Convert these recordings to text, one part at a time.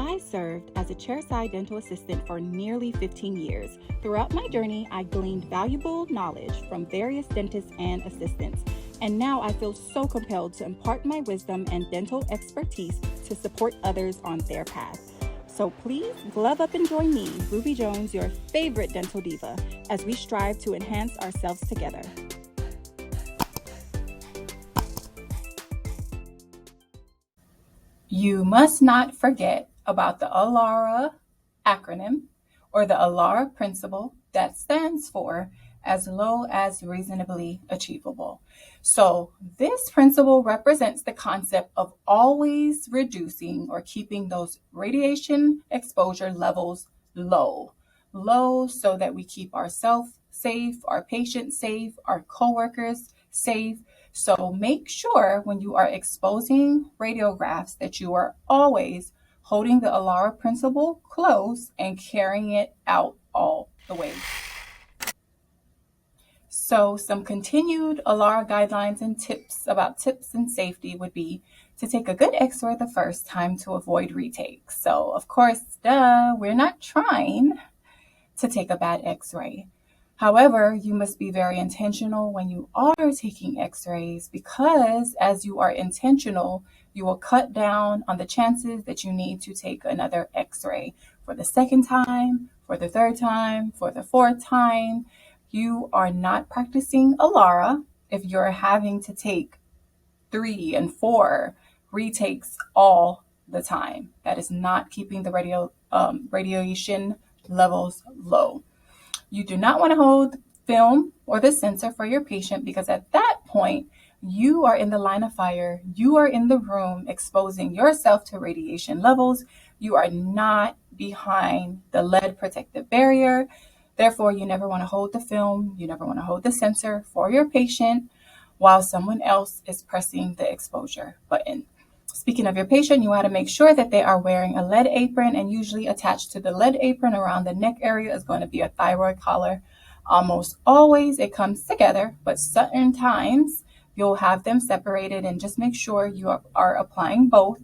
I served as a chairside dental assistant for nearly 15 years. Throughout my journey, I gleaned valuable knowledge from various dentists and assistants. And now I feel so compelled to impart my wisdom and dental expertise to support others on their path. So please glove up and join me, Ruby Jones, your favorite dental diva, as we strive to enhance ourselves together. You must not forget about the ALARA acronym, or the ALARA principle, that stands for as low as reasonably achievable. So this principle represents the concept of always reducing or keeping those radiation exposure levels low so that we keep ourselves safe, our patients safe, our coworkers safe. So make sure when you are exposing radiographs that you are always holding the ALARA principle close and carrying it out all the way. So some continued ALARA guidelines and tips and safety would be to take a good x-ray the first time to avoid retakes. So of course, we're not trying to take a bad x-ray. However, you must be very intentional when you are taking x-rays, because as you are intentional, you will cut down on the chances that you need to take another x-ray for the second time, for the third time, for the fourth time. You are not practicing ALARA if you're having to take 3 and 4 retakes all the time. That is not keeping the radiation levels low. You do not want to hold film or the sensor for your patient, because at that point, you are in the line of fire. You are in the room exposing yourself to radiation levels. You are not behind the lead protective barrier. Therefore, you never want to hold the film. You never want to hold the sensor for your patient while someone else is pressing the exposure button. Speaking of your patient, you want to make sure that they are wearing a lead apron, and usually attached to the lead apron around the neck area is going to be a thyroid collar. Almost always it comes together, but certain times you'll have them separated, and just make sure you are applying both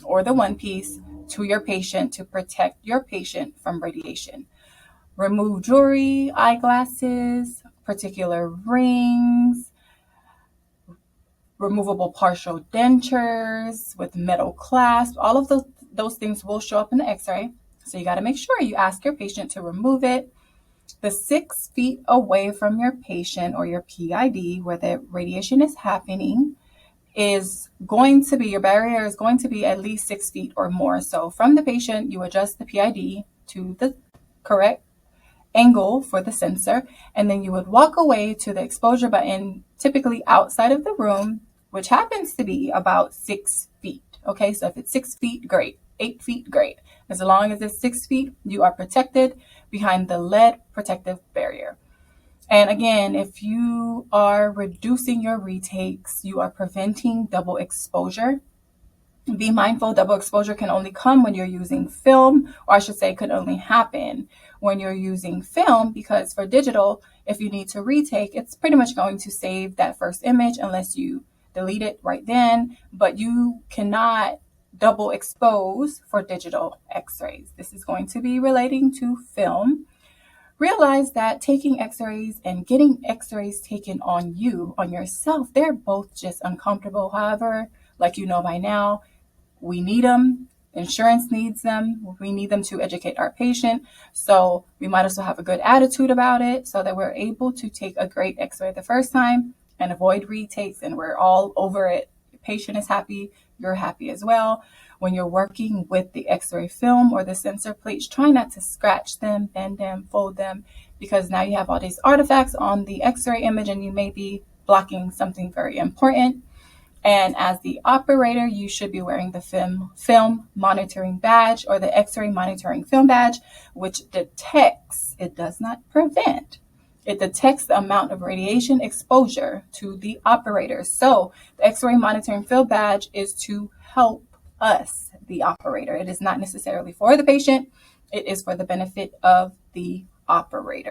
or the one piece to your patient to protect your patient from radiation. Remove jewelry, eyeglasses, particular rings, removable partial dentures with metal clasp. All of those things will show up in the x-ray. So you got to make sure you ask your patient to remove it. The 6 feet away from your patient or your PID where the radiation is happening is going to be, your barrier is going to be at least 6 feet or more. So from the patient, you adjust the PID to the correct angle for the sensor, and then you would walk away to the exposure button, typically outside of the room, which happens to be about 6 feet. Okay, so if it's 6 feet, great. 8 feet, great. As long as it's 6 feet, you are protected behind the lead protective barrier. And again, if you are reducing your retakes, you are preventing double exposure. Be mindful, double exposure can only come when you're using film, or I should say could only happen when you're using film, because for digital, if you need to retake, it's pretty much going to save that first image unless you delete it right then, but you cannot double expose for digital x-rays. This is going to be relating to film. Realize that taking x-rays and getting x-rays taken on you, on yourself, they're both just uncomfortable. However, like you know by now, we need them. Insurance needs them. We need them to educate our patient. So we might as well have a good attitude about it so that we're able to take a great x-ray the first time and avoid retakes, and we're all over it. The patient is happy. You're happy as well. When you're working with the x-ray film or the sensor plates, try not to scratch them, bend them, fold them, because now you have all these artifacts on the x-ray image and you may be blocking something very important. And as the operator, you should be wearing the film monitoring badge or the x-ray monitoring film badge, which detects, it does not prevent, it detects the amount of radiation exposure to the operator. So the x-ray monitoring film badge is to help us, the operator. It is not necessarily for the patient. It is for the benefit of the operator.